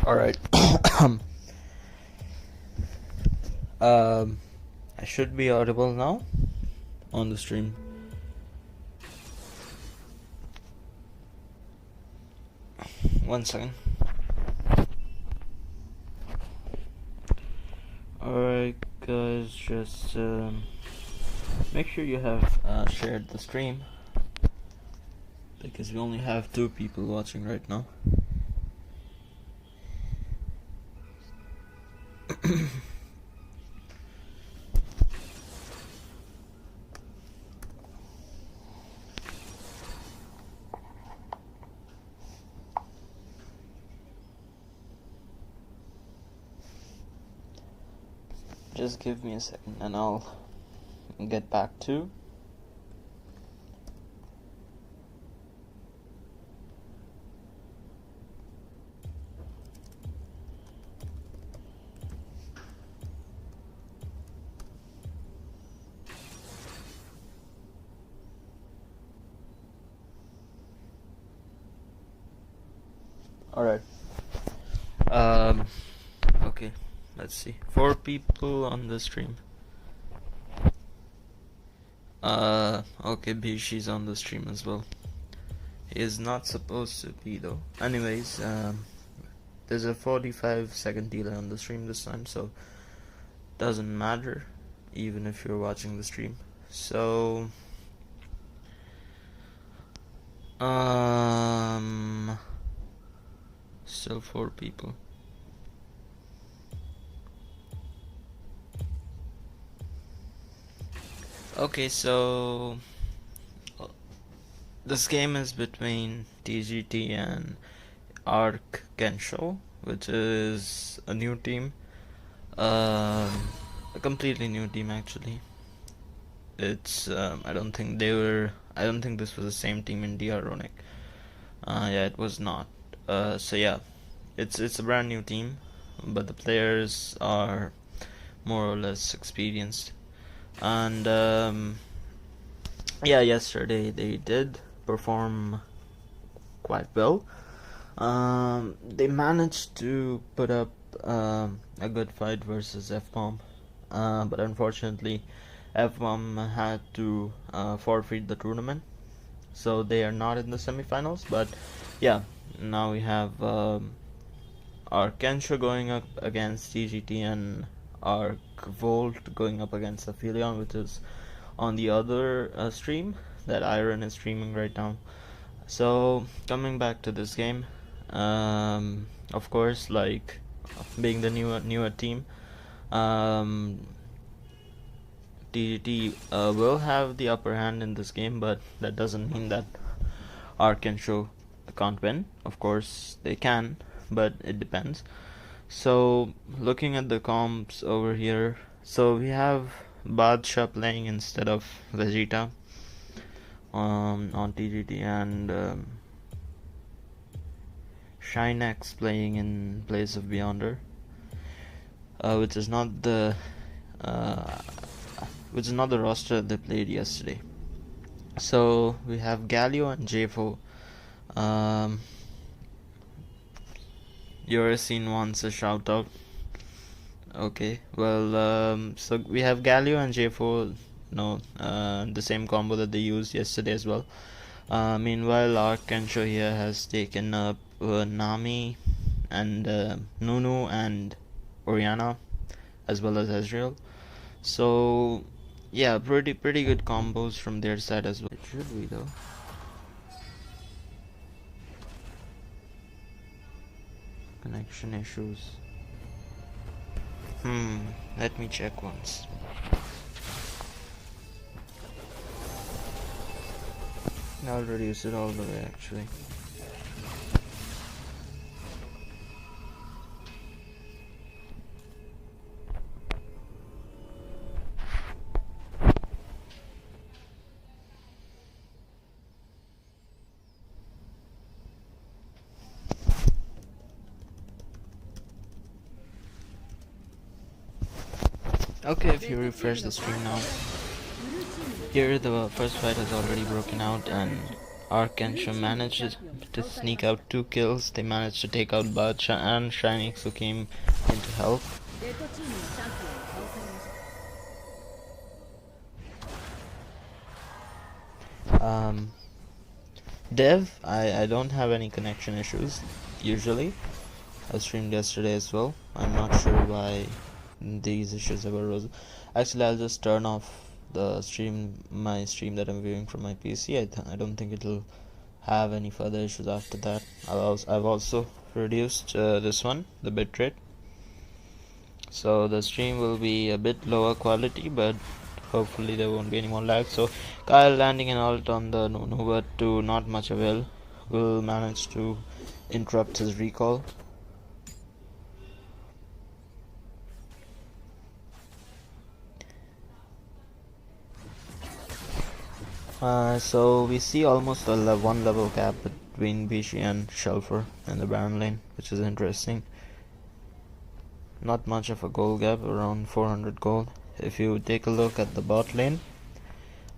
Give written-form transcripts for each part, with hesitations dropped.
Alright. I should be audible now on the stream. One second. Alright, guys, just make sure you have shared the stream, because we only have 2 people watching right now. Just give me a second and I'll get back to. Alright. Okay. Let's see. 4 people on the stream. Okay, Bishi's on the stream as well. He is not supposed to be though. Anyways, there's a 45-second delay on the stream this time, so doesn't matter even if you're watching the stream. So still 4 people. Okay, so this game is between TGT and ARK Kensho, which is a new team, a completely new team actually. It's I don't think this was the same team in DR Ronic. Yeah, it was not. So yeah, it's a brand new team, but the players are more or less experienced. And yeah, yesterday they did perform quite well. They managed to put up a good fight versus F-Bomb, but unfortunately F-Bomb had to forfeit the tournament, so they are not in the semifinals. But yeah, now we have our Kensho going up against TGT and ARK Volt going up against Aphelion, which is on the other stream that Iron is streaming right now. So coming back to this game, of course, like being the newer team, TGT will have the upper hand in this game, but that doesn't mean that ARK Kensho can't win. Of course they can, but it depends. So looking at the comps over here, so we have Badshah playing instead of Vegeta on TGT, and Shinex playing in place of Beyonder, which is not the roster they played yesterday. So we have Galio and J4. Yoresin wants a shout out. Okay, well, so we have Galio and J4, the same combo that they used yesterday as well. Meanwhile, ARK Kensho here has taken up Nami and Nunu and Oriana, as well as Ezreal. So yeah, pretty good combos from their side as well. Should we though? Connection issues. Let me check once. I'll reduce it all the way actually. Okay, if you refresh the stream now, here the first fight has already broken out, and ARK Kensho managed to sneak out 2 kills. They managed to take out Bacha, and Shinix came in to help. Dev, I don't have any connection issues usually. I streamed yesterday as well. I'm not sure why these issues have arisen. Actually, I'll just turn off my stream that I'm viewing from my PC. I don't think it'll have any further issues after that. I've also reduced this one, the bitrate, so the stream will be a bit lower quality, but hopefully there won't be any more lag. So Kyle landing an ult on the Nunu, but to not much avail. Will manage to interrupt his recall. So we see almost a 1 level gap between Bishi and Shelfer in the Baron lane, which is interesting. Not much of a gold gap, around 400 gold. If you take a look at the bot lane,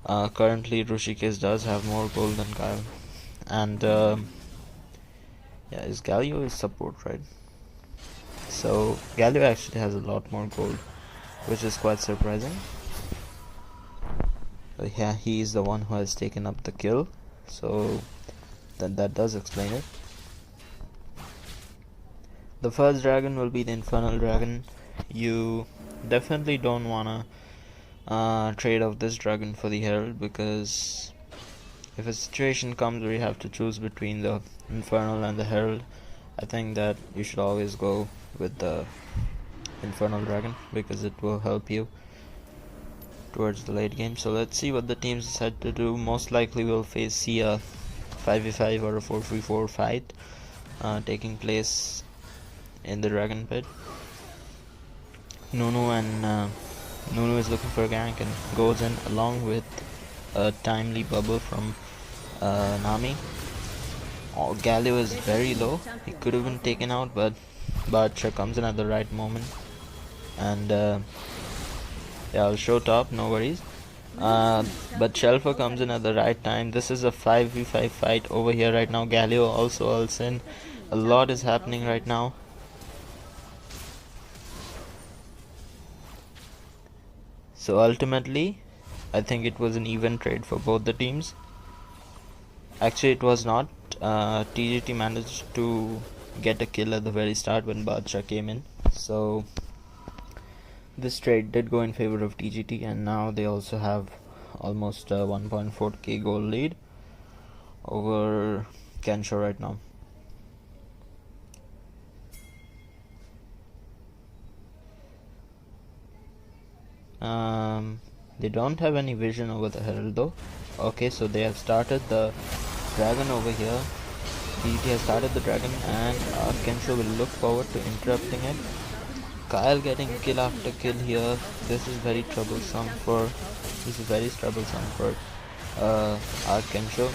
currently Rushikesh does have more gold than Kyle. And yeah, is Galio is support, right? So Galio actually has a lot more gold, which is quite surprising. But yeah, he is the one who has taken up the kill, so that does explain it. The first dragon will be the Infernal Dragon. You definitely don't wanna trade off this dragon for the Herald, because if a situation comes where you have to choose between the Infernal and the Herald, I think that you should always go with the Infernal Dragon, because it will help you towards the late game. So let's see what the teams decide to do. Most likely we'll see a 5v5 or a 4v4 fight taking place in the Dragon Pit. Nunu is looking for a gank and goes in along with a timely bubble from Nami. Galio is very low. He could have been taken out, but Bacha comes in at the right moment. And yeah, I'll show top, no worries. But Shelfer comes in at the right time. This is a 5v5 fight over here right now. Galio also ults in. A lot is happening right now. So ultimately, I think it was an even trade for both the teams. Actually, it was not. TGT managed to get a kill at the very start when Badshah came in. So this trade did go in favor of TGT, and now they also have almost 1.4k gold lead over Kensho right now. They don't have any vision over the Herald though. Okay, so they have started the dragon over here. TGT has started the dragon, and Kensho will look forward to interrupting it. Kyle getting kill after kill here. This is very troublesome for ARK Kensho.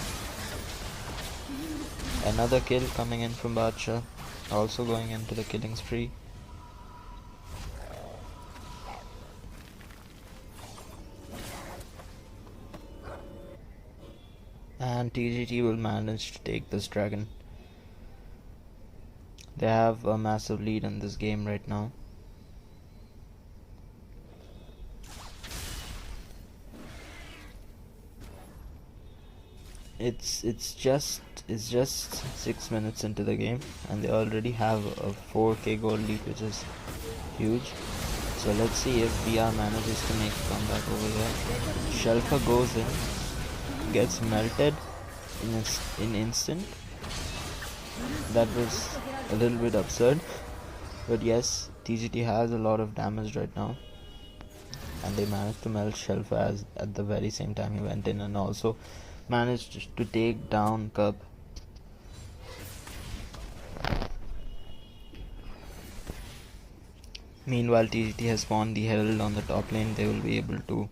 Another kill coming in from Badshah, also going into the killing spree. And TGT will manage to take this dragon. They have a massive lead in this game right now. It's just 6 minutes into the game, and they already have a 4k gold lead, which is huge. So let's see if BR manages to make a comeback over here. Shelfa goes in, gets melted in instant. That was a little bit absurd, but yes, TGT has a lot of damage right now, and they managed to melt Shelfa at the very same time he went in, and also managed to take down Cub. Meanwhile, TGT has spawned the Herald on the top lane. They will be able to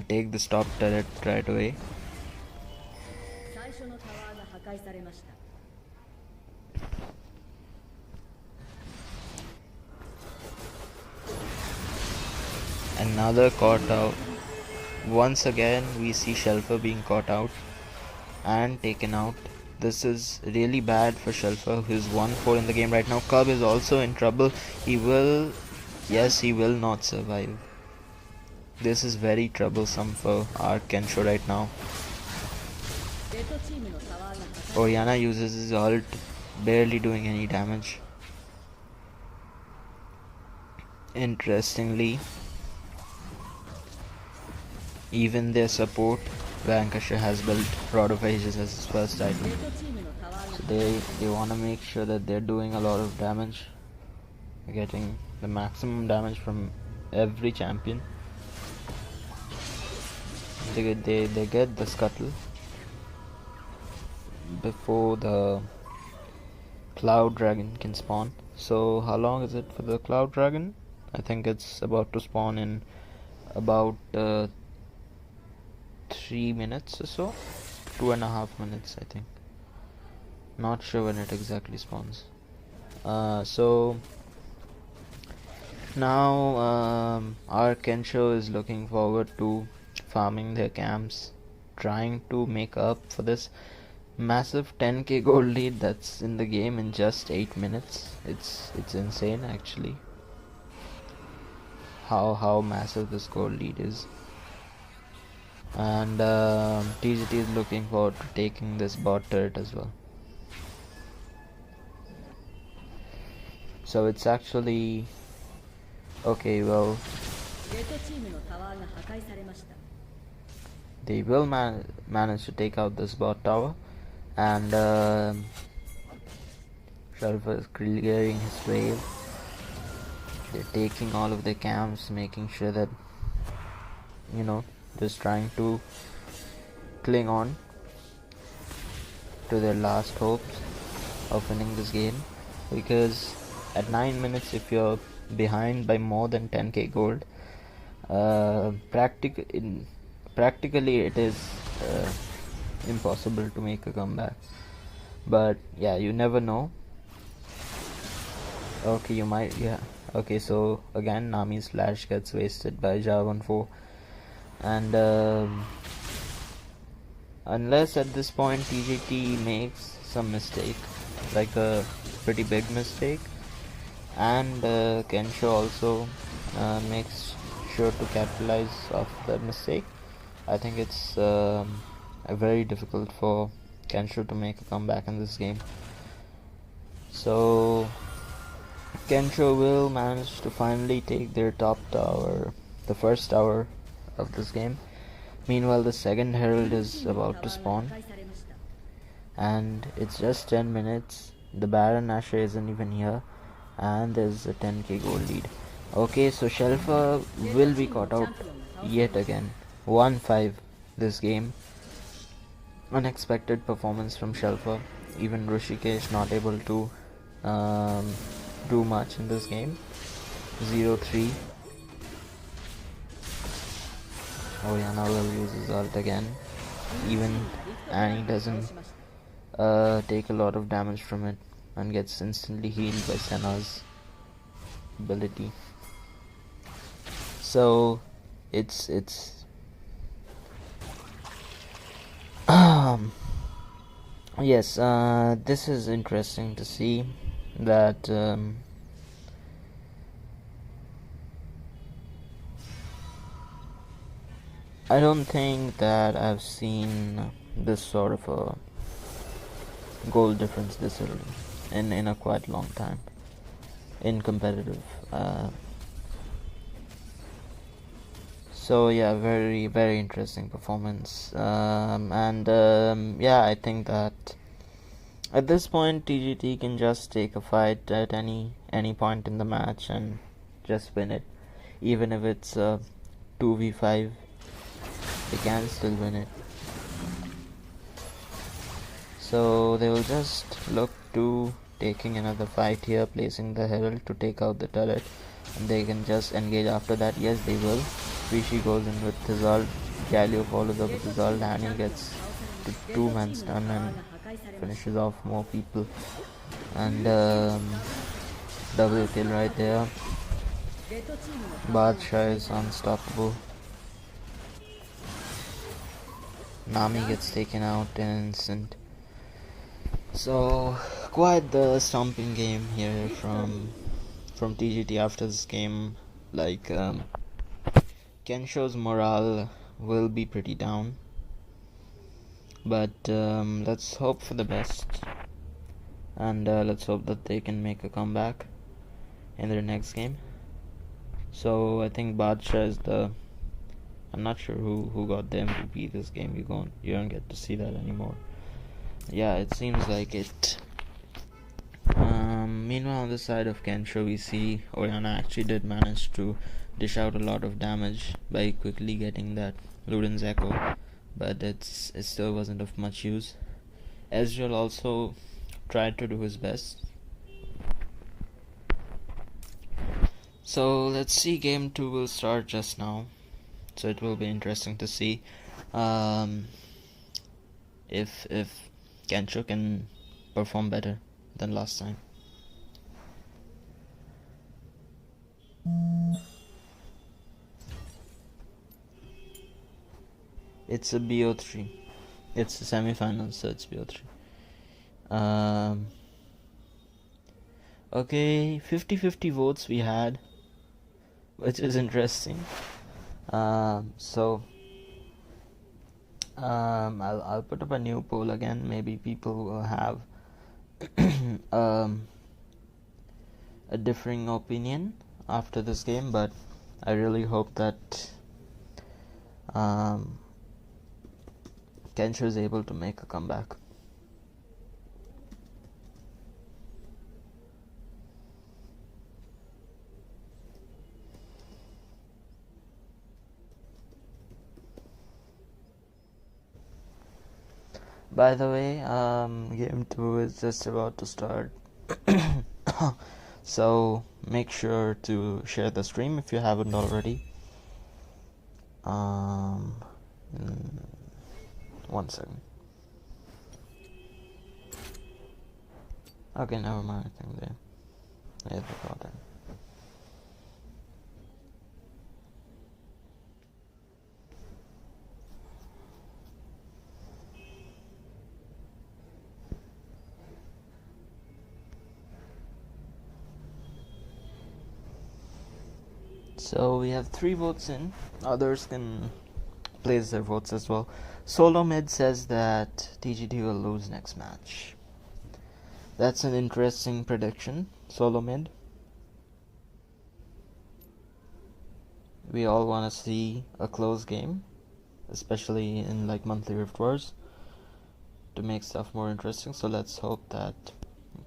take this top turret right away. Another caught out. Once again we see Shelfer being caught out, and taken out. This is really bad for Shelfer, who's 1-4 in the game right now. Cub is also in trouble. He will... Yes, he will not survive. This is very troublesome for ARK Kensho right now. Oriana uses his ult, barely doing any damage. Interestingly, even their support, Lancashire has built Rod of Ages as his first item. So they want to make sure that they're doing a lot of damage, getting the maximum damage from every champion. They get the scuttle before the Cloud Dragon can spawn. So how long is it for the Cloud Dragon? I think it's about to spawn in about 3 minutes or so. 2.5 minutes, I think. Not sure when it exactly spawns. So now our Kensho is looking forward to farming their camps, trying to make up for this massive 10k gold lead that's in the game in just 8 minutes. It's insane actually. How massive this gold lead is. And TGT is looking forward to taking this bot turret as well. So it's actually okay. Well, they will manage to take out this bot tower, and Shelfer is clearing his wave. They're taking all of their camps, making sure that, you know, just trying to cling on to their last hopes of winning this game, because at 9 minutes, if you're behind by more than 10k gold, practically it is impossible to make a comeback. But yeah, you never know. Okay, you might, yeah. Okay, so again Nami's flash gets wasted by Javan4, and unless at this point TGT makes some mistake, like a pretty big mistake, and Kensho also makes sure to capitalize off that mistake, I think it's very difficult for Kensho to make a comeback in this game. So Kensho will manage to finally take their top tower, the first tower of this game. Meanwhile, the second herald is about to spawn, and it's just 10 minutes. The Baron Asher isn't even here, and there's a 10k gold lead. Okay, so Shelfer will be caught out yet again. 1-5 this game. Unexpected performance from Shelfer. Even Rishikesh not able to do much in this game. 0-3. Oriana will use his ult again. Even Annie doesn't take a lot of damage from it and gets instantly healed by Senna's ability. So it's yes, this is interesting to see that I don't think that I've seen this sort of a goal difference this early in a quite long time in competitive. So yeah, very very interesting performance, and yeah, I think that at this point TGT can just take a fight at any point in the match and just win it, even if it's 2v5. They can still win it. So they will just look to taking another fight here, placing the herald to take out the turret, and they can just engage after that. Yes, they will. Rishi goes in with his ult, Galio follows up with his ult, and he gets to 2-man stun and finishes off more people, and double kill right there. Badshah is unstoppable. Nami gets taken out in an instant. So quite the stomping game here from TGT after this game. Like Kensho's morale will be pretty down, but let's hope for the best, and let's hope that they can make a comeback in their next game. So I think Badsha is the. I'm not sure who got the MVP this game. You don't get to see that anymore. Yeah, it seems like it. Meanwhile, on the side of Kensho, we see Oriana actually did manage to dish out a lot of damage by quickly getting that Luden's Echo, but it still wasn't of much use. Ezreal also tried to do his best. So let's see, game 2 will start just now, so it will be interesting to see if Kensho can perform better than last time. It's a BO3. It's the semi-finals, so it's BO3. Okay, 50-50 votes we had, which is interesting. So I'll put up a new poll again. Maybe people will have a differing opinion after this game, but I really hope that Kensho is able to make a comeback. By the way, game 2 is just about to start. So make sure to share the stream if you haven't already. 1 second. Okay, never mind. I think they got it. So we have 3 votes in. Others can place their votes as well. Solo Mid says that TGT will lose next match. That's an interesting prediction, Solo Mid. We all want to see a close game, especially in like monthly Rift Wars, to make stuff more interesting. So let's hope that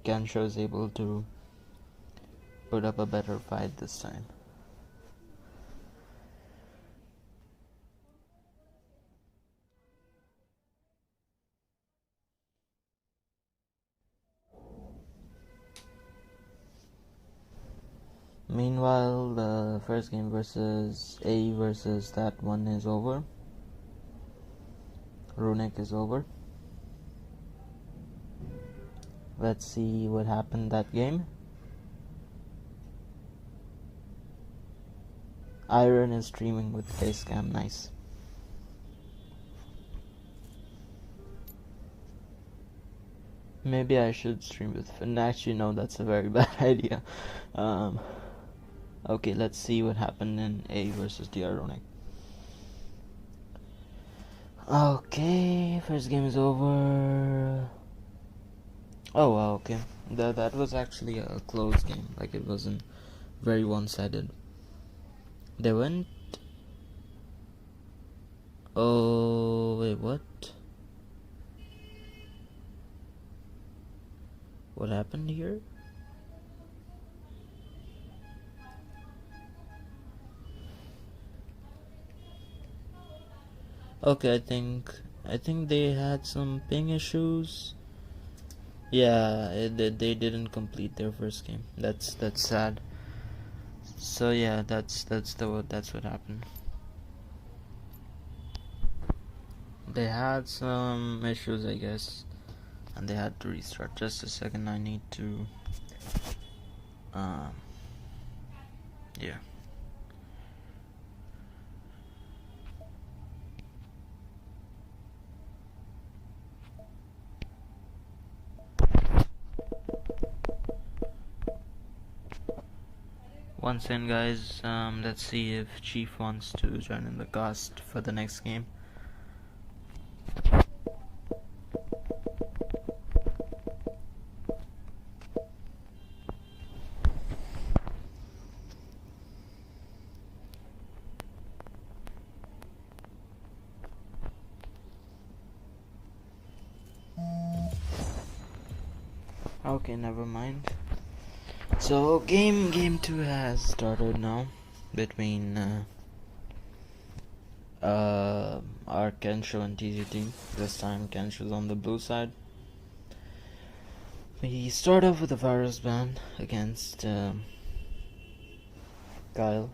Kensho is able to put up a better fight this time. Meanwhile, the first game versus A versus that one is over. Runic is over. Let's see what happened that game. Iron is streaming with Facecam, nice. Maybe I should stream with. And actually, no, that's a very bad idea. Okay, let's see what happened in A versus DR Ronic. Okay, first game is over. Oh wow, okay. That was actually a close game. Like, it wasn't very one-sided. They went. Oh wait, what? What happened here? Okay, I think they had some ping issues. Yeah, they didn't complete their first game. That's sad. So yeah, that's what happened. They had some issues, I guess, and they had to restart. Just a second, I need to yeah. Once in, guys, let's see if Chief wants to join in the cast for the next game. Okay, never mind. So game 2 has started now between ARK, Kensho and TGT. This time Kensho's on the blue side. We start off with a virus ban against Kyle.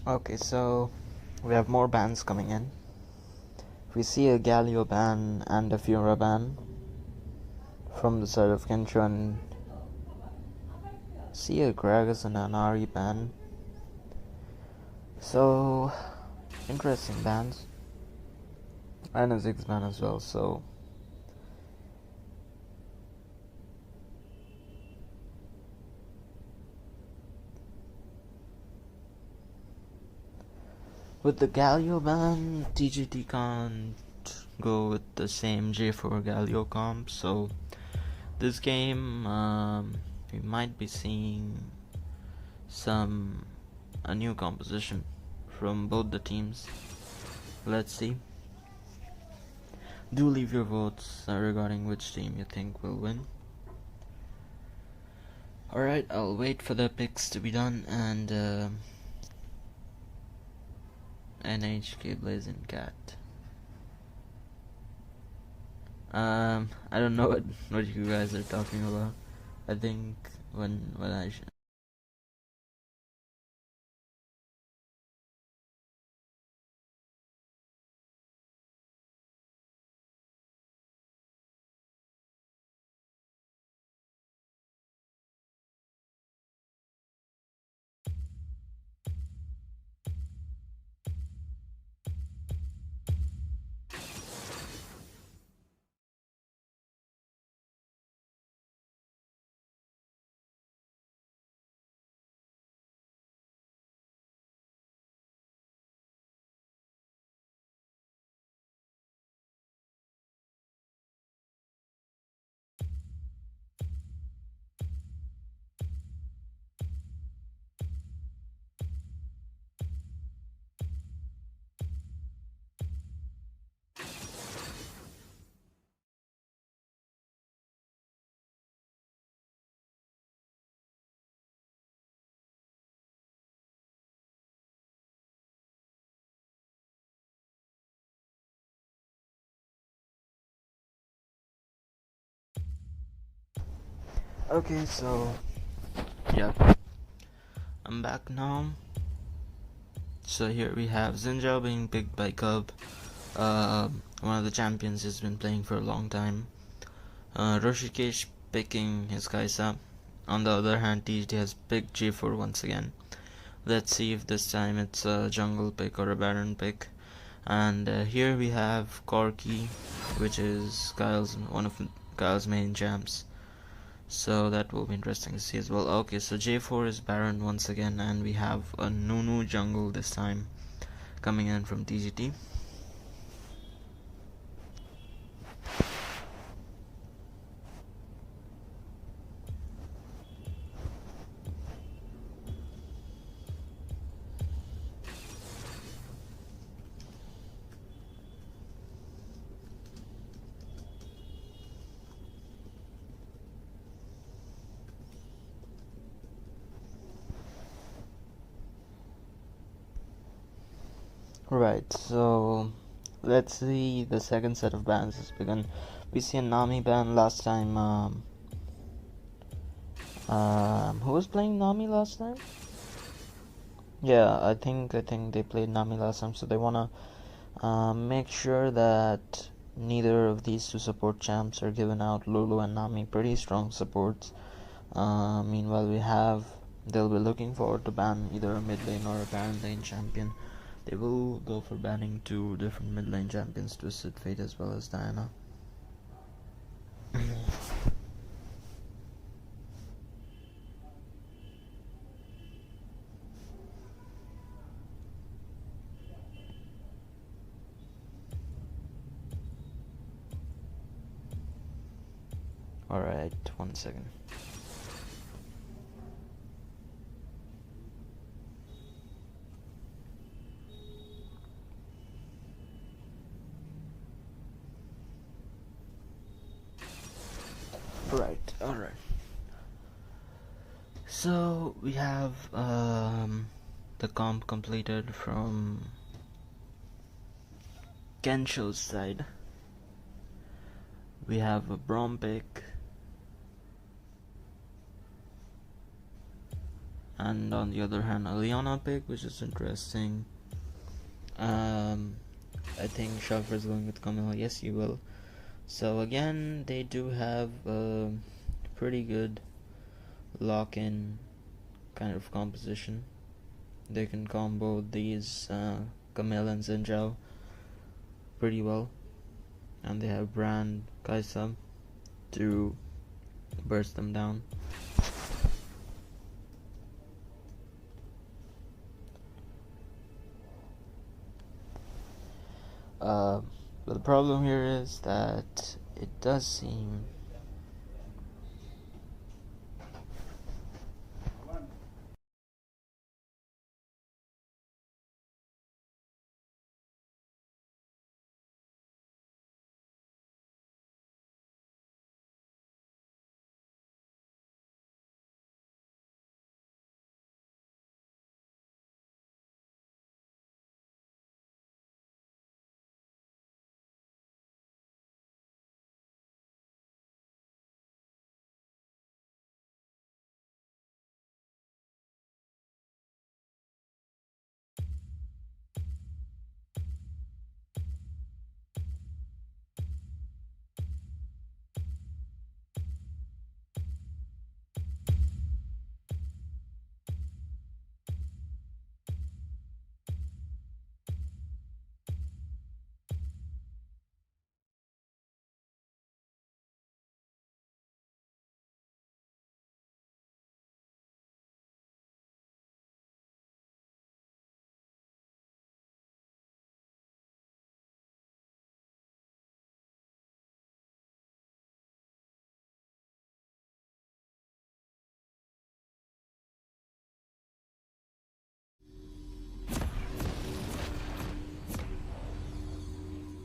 Okay, so we have more bans coming in. We see a Galio ban and a Fiora ban from the side of Kensho, and see a Gragas and an Ari ban. So interesting bans, and a Ziggs ban as well. So with the Galio ban, TGT can't go with the same J4 Galio comp, so this game we might be seeing a new composition from both the teams. Let's see. Do leave your votes regarding which team you think will win. Alright, I'll wait for the picks to be done, and NHK Blazing Cat. I don't know what you guys are talking about. I think when I Okay, so yeah, I'm back now. So here we have Zinjao being picked by Cub, one of the champions he's been playing for a long time. Roshikesh picking his Kaisa. On the other hand, TGT has picked G4 once again. Let's see if this time it's a jungle pick or a Baron pick. And here we have Corki, which is one of Kyle's main champs. So that will be interesting to see as well. Okay, so J4 is Baron once again, and we have a Nunu jungle this time coming in from TGT. Right, so let's see the second set of bans has begun. We see a Nami ban last time. Who was playing Nami last time? Yeah, I think they played Nami last time, so they wanna make sure that neither of these two support champs are given out. Lulu and Nami, pretty strong supports. Meanwhile, they'll be looking forward to ban either a mid lane or a Baron lane champion. They will go for banning two different mid lane champions, Twisted Fate as well as Diana. Alright, 1 second. Alright. So we have the comp completed from Kensho's side. We have a Braum pick, and on the other hand a Leona pick, which is interesting. I think Shuffler is going with Camille. Yes, you will. So again, they do have a pretty good lock-in kind of composition. They can combo these Camille and Xin pretty well, and they have Brand, Kaisa to burst them down. But the problem here is that it does seem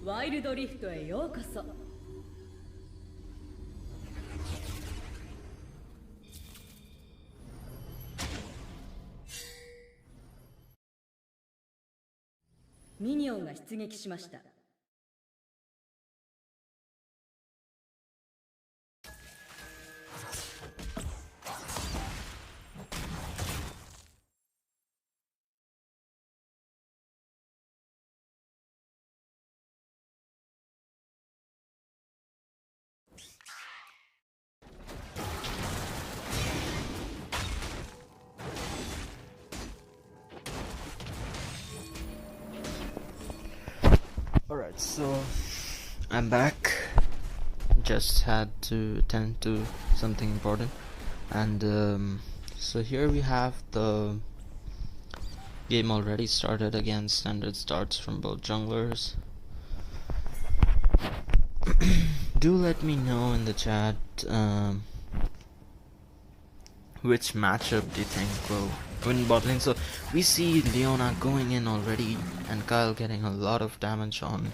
Wild Rift へようこそ。ミニオンが出撃しました。Alright, so I'm back. Just had to attend to something important, and so here we have the game already started. Again, standard starts from both junglers. Do let me know in the chat which matchup do you think will win bot lane. So we see Leona going in already and Kyle getting a lot of damage on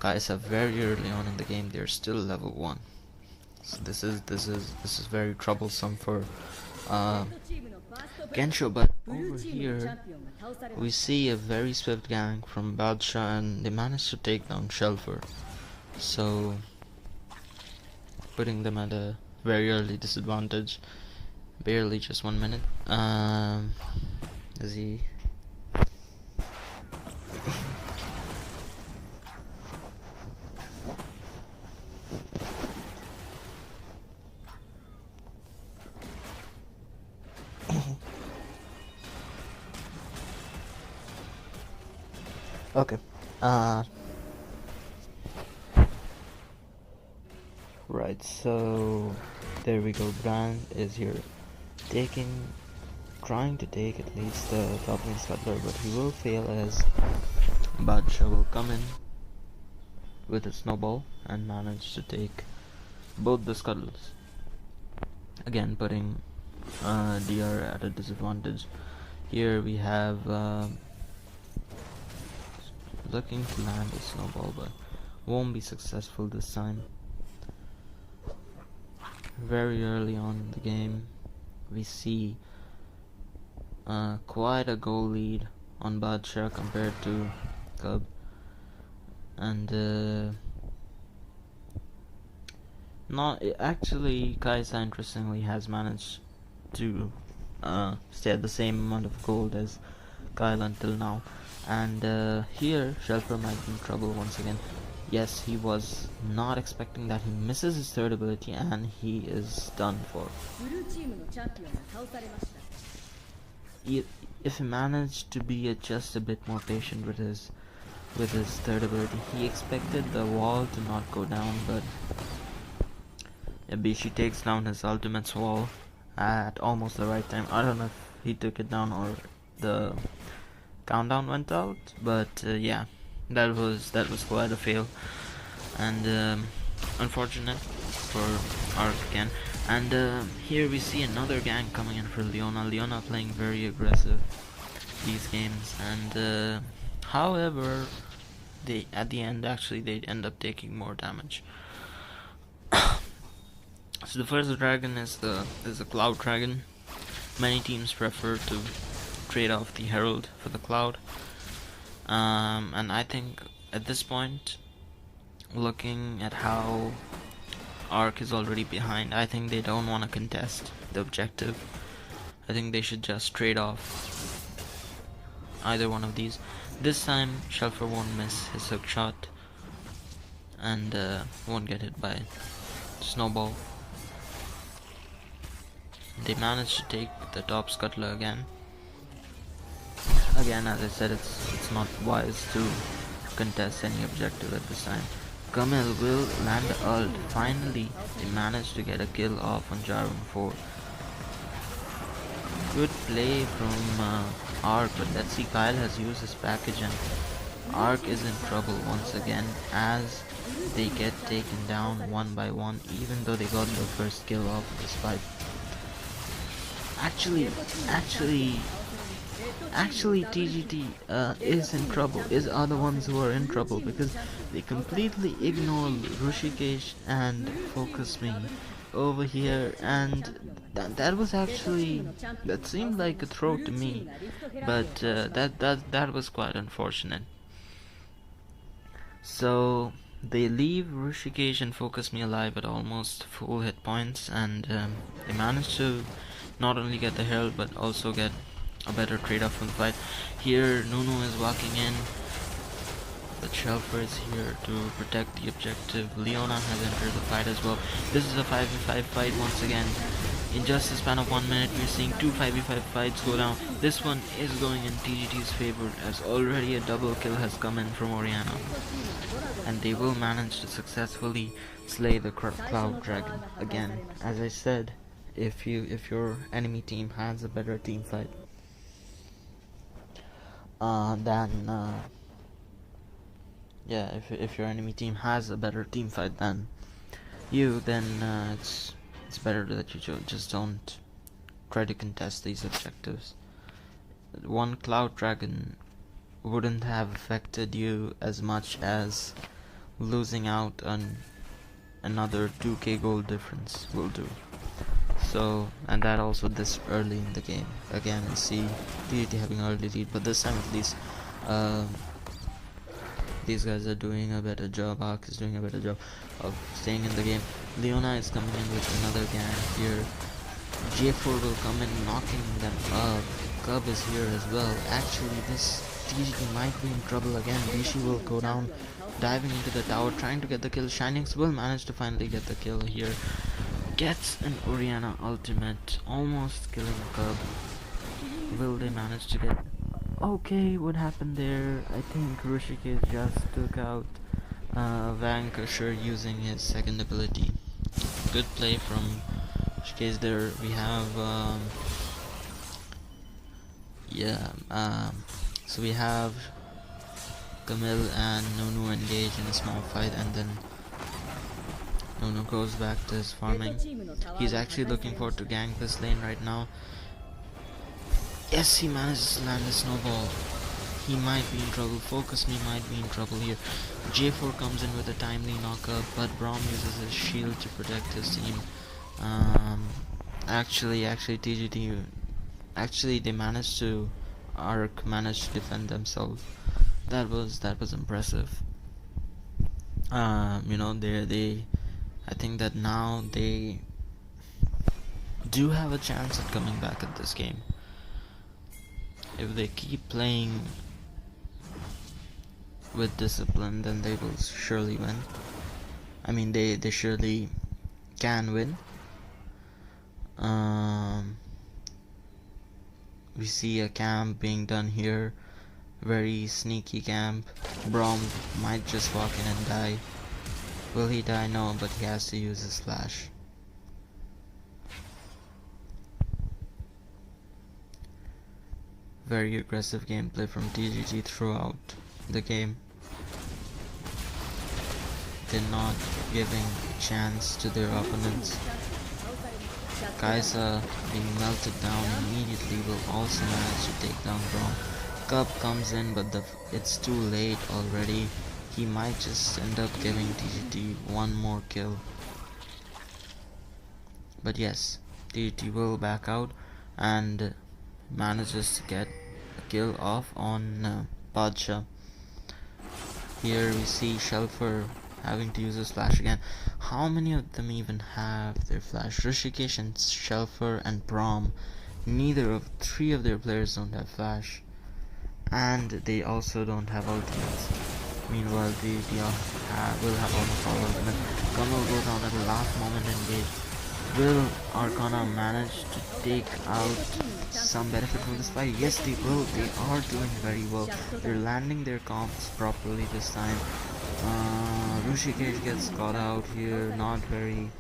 Kaisa very early on in the game. They're still level 1. So this is very troublesome for Kensho, but over here we see a very swift gank from Badsha and they managed to take down Shelfer. So putting them at a very early disadvantage. barely just 1 minute. Is he? Okay. Right, so there we go. Brand is here trying to take at least the top lane scuttler, but he will fail as Badsha will come in with a snowball and manage to take both the scuttles. Again, putting DR at a disadvantage. Here we have looking to land a snowball, but won't be successful this time. Very early on in the game, we see quite a goal lead on Badsha compared to Cub, and Kaisa interestingly has managed to stay at the same amount of gold as Kyle until now, and here Shelfer might be in trouble once again. Yes, he was not expecting that. He misses his third ability and he is done for. If he managed to be just a bit more patient with his third ability, he expected the wall to not go down, but Bishi takes down his ultimate's wall at almost the right time. I don't know if he took it down or the countdown went out, but yeah, that was quite a fail, and unfortunate for ARK again. And here we see another gang coming in for Leona. Leona playing very aggressive these games, and however, at the end they end up taking more damage. So the first dragon is the Cloud Dragon. Many teams prefer to trade off the Herald for the Cloud, and I think at this point, looking at how ARK is already behind, I think they don't want to contest the objective. I think they should just trade off either one of these. This time Shelfer won't miss his hook shot and won't get hit by Snowball. They managed to take the top scuttler again. Again, as I said, it's not wise to contest any objective at this time. Kamil will land the ult. Finally, they managed to get a kill off on Jarvan 4. Good play from ARK, but let's see, Kyle has used his package and ARK is in trouble once again as they get taken down one by one, even though they got the first kill off of this fight. Actually, TGT is in trouble, are the ones who are in trouble, because they completely ignore Rishikesh and Focus Me over here, and that seemed like a throw to me, but that was quite unfortunate. So they leave Rishikesh and Focus Me alive at almost full hit points, and they managed to not only get the Herald but also get a better trade-off from the fight. Here Nunu is walking in, the Shelfer is here to protect the objective. Leona has entered the fight as well. This is a 5v5 fight once again. In just a span of 1 minute, we're seeing two 5v5 fights go down. This one is going in TGT's favor, as already a double kill has come in from Oriana, and they will manage to successfully slay the Cloud Dragon again. As I said, if your enemy team has a better team fight, if your enemy team has a better team fight than you, then it's better that you just don't try to contest these objectives. One Cloud Dragon wouldn't have affected you as much as losing out on another 2k gold difference will do. So, and that also this early in the game. Again, we see TGT having an early lead, but this time at least these guys are doing a better job. ARK is doing a better job of staying in the game. Leona is coming in with another gang here. J4 will come in knocking them up. Cub is here as well. Actually, this TGT might be in trouble again. Rishi will go down, diving into the tower, trying to get the kill. Shinix will manage to finally get the kill here. Gets an Orianna ultimate, almost killing Cub. Will they manage to get... Okay, what happened there? I think Rishikesh just took out Vanquisher using his second ability. Good play from Rishikesh there. We have so we have Camille and Nunu engage in a small fight, and then Nunu goes back to his farming. He's actually looking forward to gank this lane right now. Yes, he manages to land a snowball. He might be in trouble. Focus Me might be in trouble here. J4 comes in with a timely knockup, but Braum uses his shield to protect his team. Actually, TGT, they managed to... ARK managed to defend themselves. That was impressive. They I think that now they do have a chance at coming back at this game. If they keep playing with discipline, then they will surely win. I mean, they surely can win. We see a camp being done here. Very sneaky camp. Braum might just walk in and die. Will he die? No, but he has to use his flash. Very aggressive gameplay from TGT throughout the game. They're not giving a chance to their opponents. Kaisa being melted down immediately will also manage to take down Braum. Cub comes in, but it's too late already. He might just end up giving TGT one more kill. But yes, TGT will back out and manages to get a kill off on Badshah. Here we see Shelfer having to use his flash again. How many of them even have their flash? Rishikesh and Shelfer and Braum. Three of their players don't have flash. And they also don't have ultimates. Meanwhile, they will have almost all ultimates. Gun will go down at the last moment and engage. Will Arcana manage to take out some benefit from this fight? Yes, they will. They are doing very well. They're landing their comps properly this time. Rishikesh gets caught out here. Not very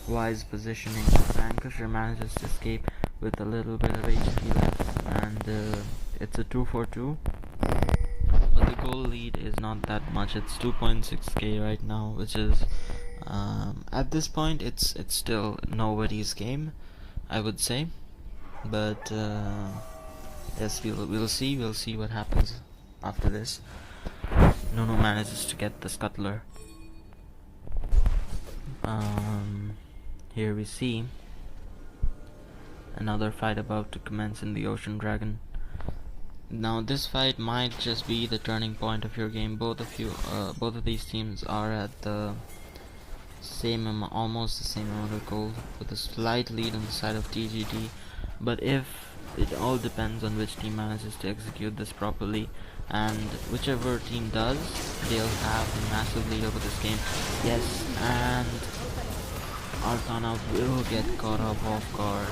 wise positioning. Vanquisher manages to escape with a little bit of HP left, and it's a 2-4-2. But the goal lead is not that much. It's 2.6k right now, which is at this point it's still nobody's game, I would say. But yes, we'll see what happens after this. Nono manages to get the scuttler. Here we see another fight about to commence in the Ocean Dragon. Now this fight might just be the turning point of your game. Both of these teams are at the almost the same amount of gold, with a slight lead on the side of TGT. But if it all depends on which team manages to execute this properly, and whichever team does, they'll have a massive lead over this game. Yes, and Arcana will get caught up off guard.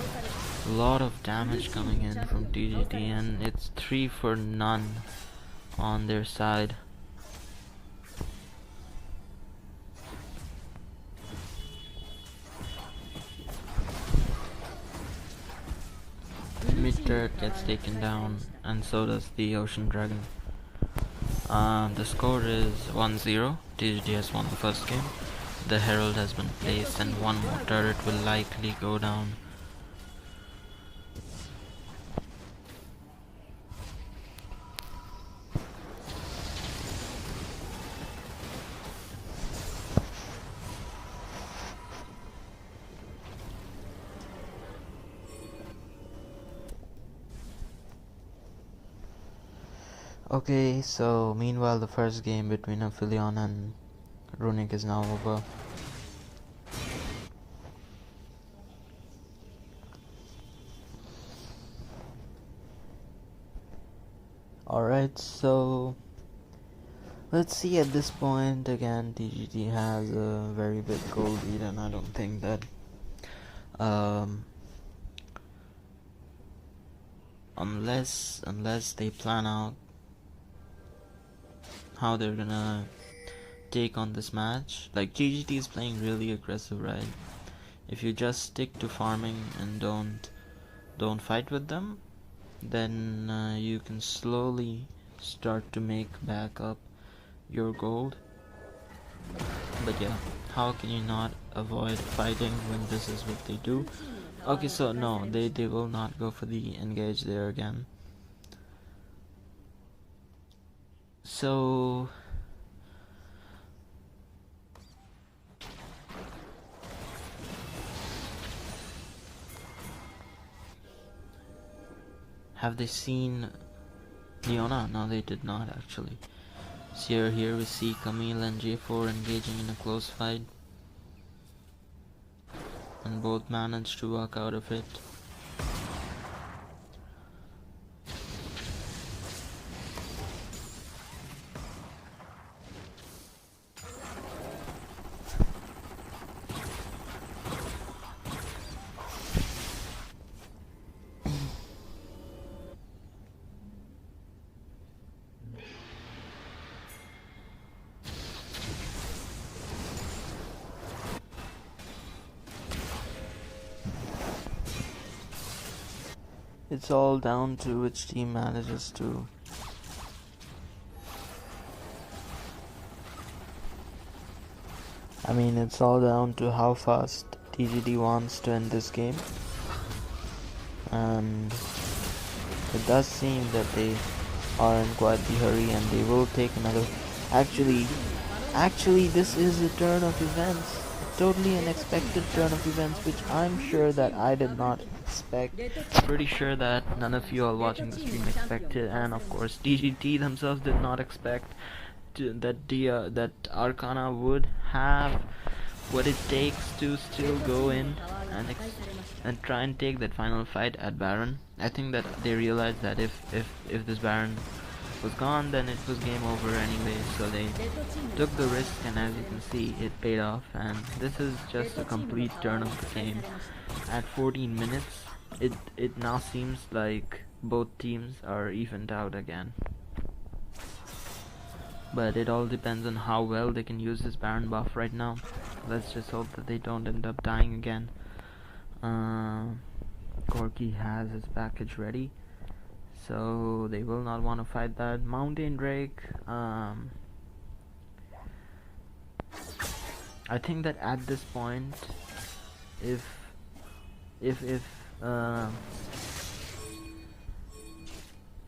A lot of damage coming in from TGT, and it's 3 for none on their side. Mid turret gets taken down, and so does the Ocean Dragon. The score is 1-0. TGT has won the first game. The Herald has been placed, and one more turret will likely go down. Okay, so meanwhile the first game between Aphelion and Runic is now over. Alright, so let's see. At this point, again, TGT has a very big goal lead, and I don't think that unless they plan out how they're gonna take on this match. Like, TGT is playing really aggressive, right? If you just stick to farming and don't fight with them, then you can slowly start to make back up your gold. But yeah, how can you not avoid fighting when this is what they do? Okay, so no, they will not go for the engage there again. So have they seen Leona? No, they did not actually. So here we see Camille and J4 engaging in a close fight, and both managed to walk out of it. It's all down to which team manages to it's all down to how fast TGT wants to end this game, and it does seem that they are in quite the hurry and they will take another. Actually, this is a turn of events, a totally unexpected turn of events, which I'm sure that I did not expect. Pretty sure that none of you all watching the stream expected, and of course TGT themselves did not expect that Arcana would have what it takes to still go in and try and take that final fight at Baron. I think that they realized that if this Baron was gone, then it was game over anyway, so they took the risk, and as you can see, it paid off. And this is just a complete turn of the game. At 14 minutes, it now seems like both teams are evened out again. But it all depends on how well they can use this Baron buff right now. Let's just hope that they don't end up dying again. Corky has his package ready, so they will not want to fight that. Mountain Drake, I think that at this point, if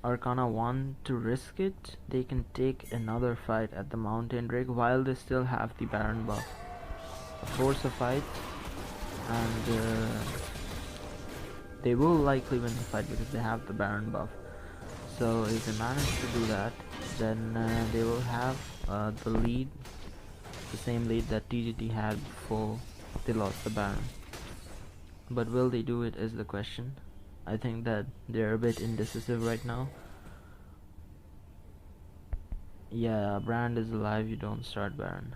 Arcana want to risk it, they can take another fight at the Mountain Drake while they still have the Baron buff. Force a fight, and they will likely win the fight because they have the Baron buff. So if they manage to do that, then they will have the lead, the same lead that TGT had before they lost the Baron. But will they do it is the question. I think that they're a bit indecisive right now. Yeah, Brand is alive, you don't start Baron.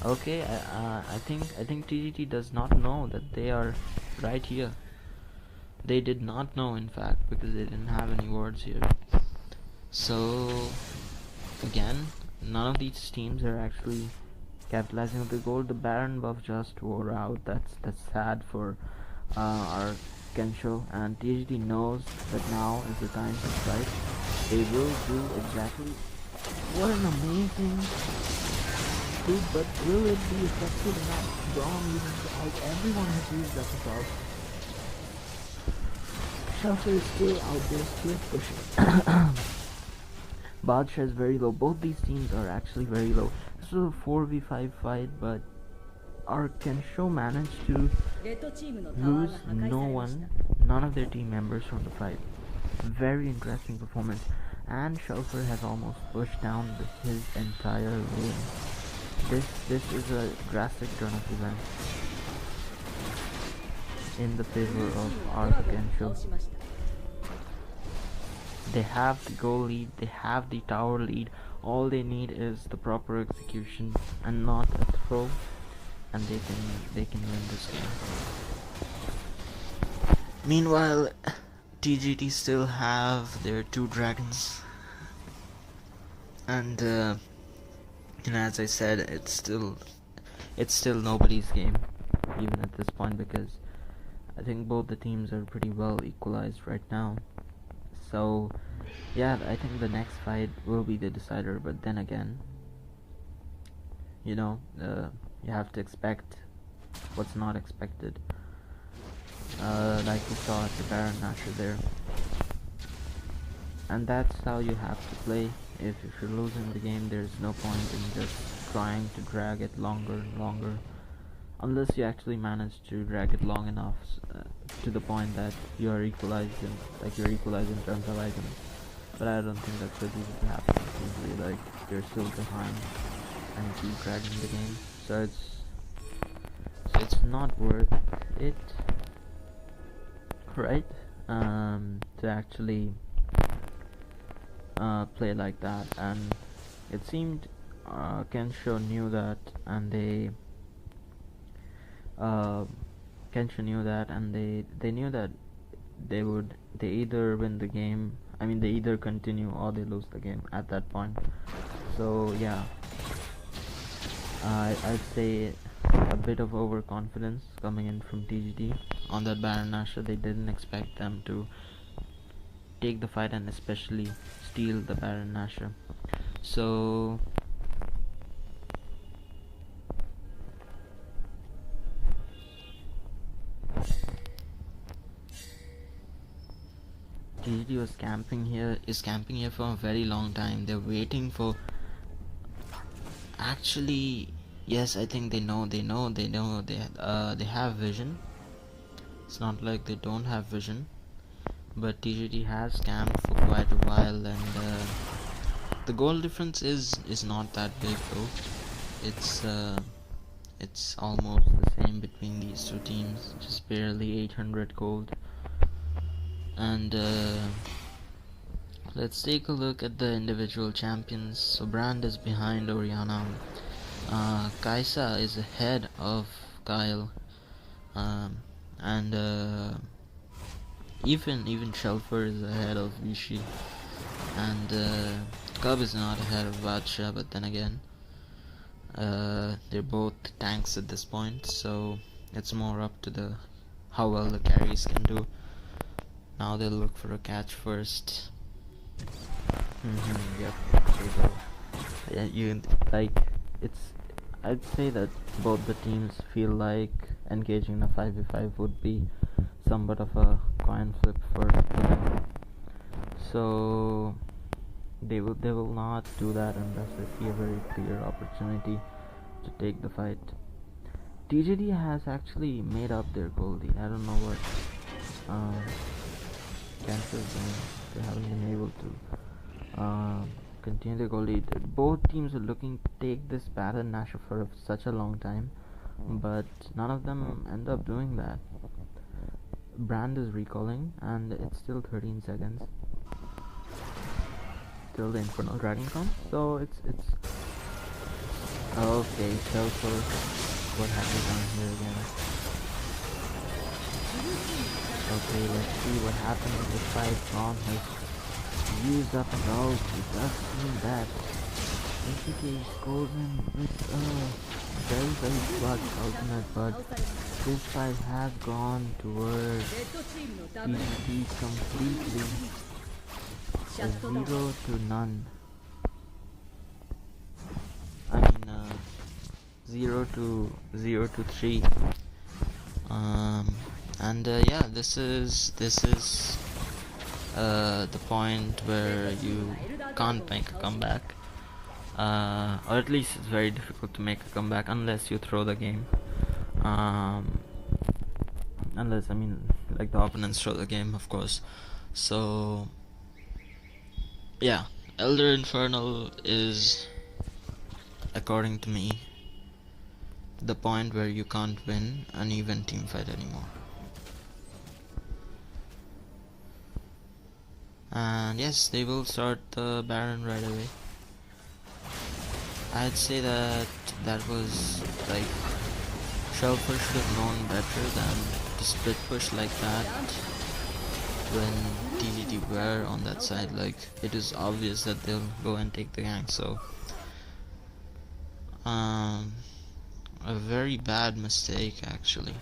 Okay, I think TGT does not know that they are right here. They did not know, in fact, because they didn't have any wards here. So again, none of these teams are actually capitalizing on the gold. The Baron buff just wore out. That's sad for our Kensho, and TGT knows that now is the time to strike. They will do exactly. What an amazing dude, but will it be effective enough? Braum using out. Everyone has used that above. Shelter is still out there, still pushing. Badsha is very low. Both these teams are actually very low. This was a 4v5 fight, but our Kensho managed to lose none of their team members from the fight. Very interesting performance, and Shelfer has almost pushed down his entire lane. This is a drastic turn of events in the favor of ARK Kensho. They have the goal lead, they have the tower lead. All they need is the proper execution and not a throw, and they can win this game. Meanwhile, TGT still have their 2 dragons, and as I said, it's still nobody's game, even at this point, because I think both the teams are pretty well equalized right now. So yeah, I think the next fight will be the decider. But then again, you have to expect what's not expected. Like we saw at the Baron Nashor there, and that's how you have to play. If you're losing the game, there's no point in just trying to drag it longer and longer, unless you actually manage to drag it long enough to the point that you're equalized in terms of items. But I don't think that's what usually happens. Usually, like, you're still behind and you keep dragging the game, so it's not worth it, right? To actually play like that, and it seemed Kensho knew that, and Kensho knew that, and they knew that they either win the game. I mean, they either continue or they lose the game at that point. So yeah, I'd say a bit of overconfidence coming in from TGT on that Baron Nashor. They didn't expect them to take the fight and especially steal the Baron Nashor. So TGT is camping here for a very long time. They're waiting for, actually, yes, I think they have vision. It's not like they don't have vision, but TGT has camped for quite a while, and the goal difference is not that big though. It's almost the same between these two teams, just barely 800 gold. And let's take a look at the individual champions. So Brand is behind Oriana. Kaisa is ahead of Kyle, and even Shelfer is ahead of Vichy, and Cub is not ahead of Badsha, but then again, they're both tanks at this point, so it's more up to how well the carries can do. Now they'll look for a catch first. Yep, they go. Yeah, I'd say that both the teams feel like engaging in a 5v5 would be somewhat of a coin flip for them. So they will not do that unless they see a very clear opportunity to take the fight. TGT has actually made up their goal lead. I don't know what Kensho is doing. They haven't been able to continue the goal lead. Both teams are looking to take this Baron Nashor for such a long time, but none of them end up doing that. Brand is recalling, and it's still 13 seconds till the Infernal Dragon comes. So it's okay. Shelfer, what have we done here again? Okay, let's see what happens if the fight. Ron has used up his ult. It does seem that ACK goes in with a very clutch ultimate, but this fight has gone towards TGT completely. A 0 to none. I mean 0 to 3. And yeah, this is the point where you can't make a comeback, or at least it's very difficult to make a comeback unless you throw the game. Unless, I mean, like, the opponents throw the game, of course. So yeah, Elder Infernal is, according to me, the point where you can't win an even team fight anymore. And yes, they will start the Baron right away. I'd say that was like Shelfer should have known better than to split push like that when TGT were on that side. Like, it is obvious that they'll go and take the gank, so a very bad mistake actually.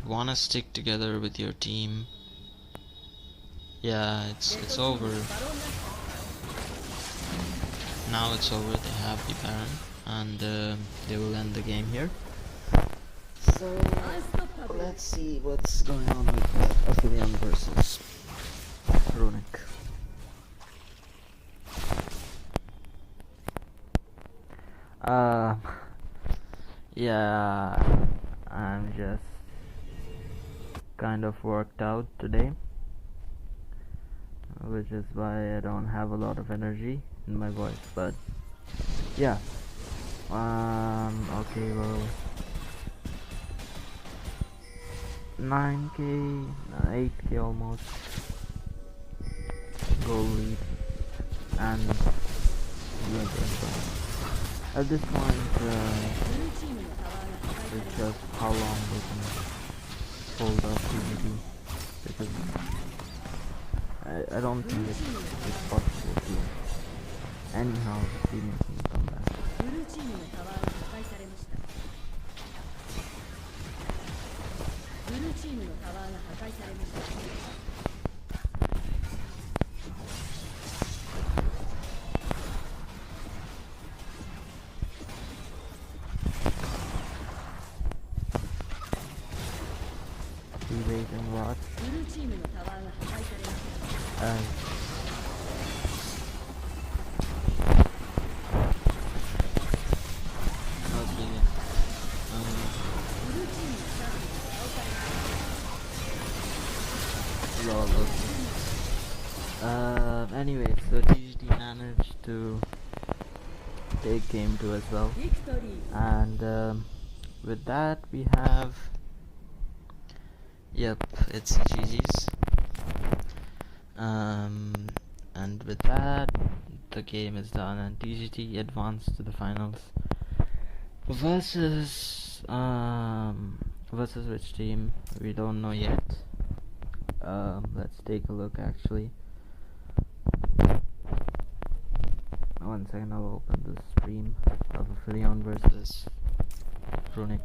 You wanna stick together with your team. Yeah, it's over. Now it's over, they have the Baron, and they will end the game here. So, let's see what's going on with Aphelion versus Runic. Yeah, I'm just kind of worked out today, which is why I don't have a lot of energy in my voice, but yeah. Okay, well, 9k, 8k almost goal lead, and we are going down. At this point, it's just how long they can hold up TGT, because I don't think it's possible to anyhow see making a comeback. We wait and watch. Anyway, so TGT managed to take game 2 as well, and with that we have, yep, it's GG's. And with that, the game is done, and TGT advanced to the finals versus which team we don't know yet. Let's take a look actually. One second, I'll open the stream of Aphelion versus Runic.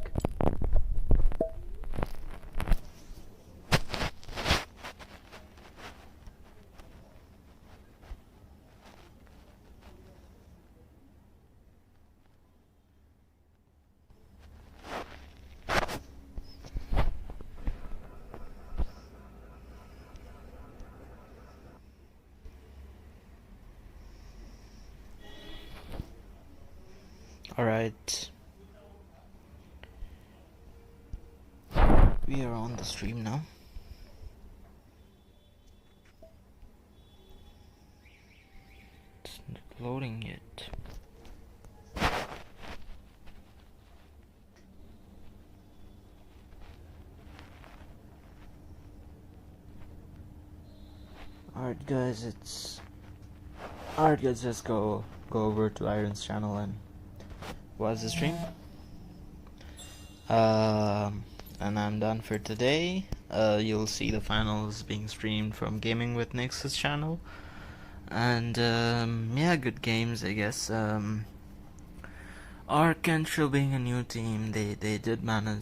Alright, we are on the stream now. It's not loading yet. Alright guys, let's just go over to Iron's channel and watch the stream. And I'm done for today. You'll see the finals being streamed from Gaming with Nix's channel. And yeah, good games, I guess. ARK, Kensho being a new team, they did manage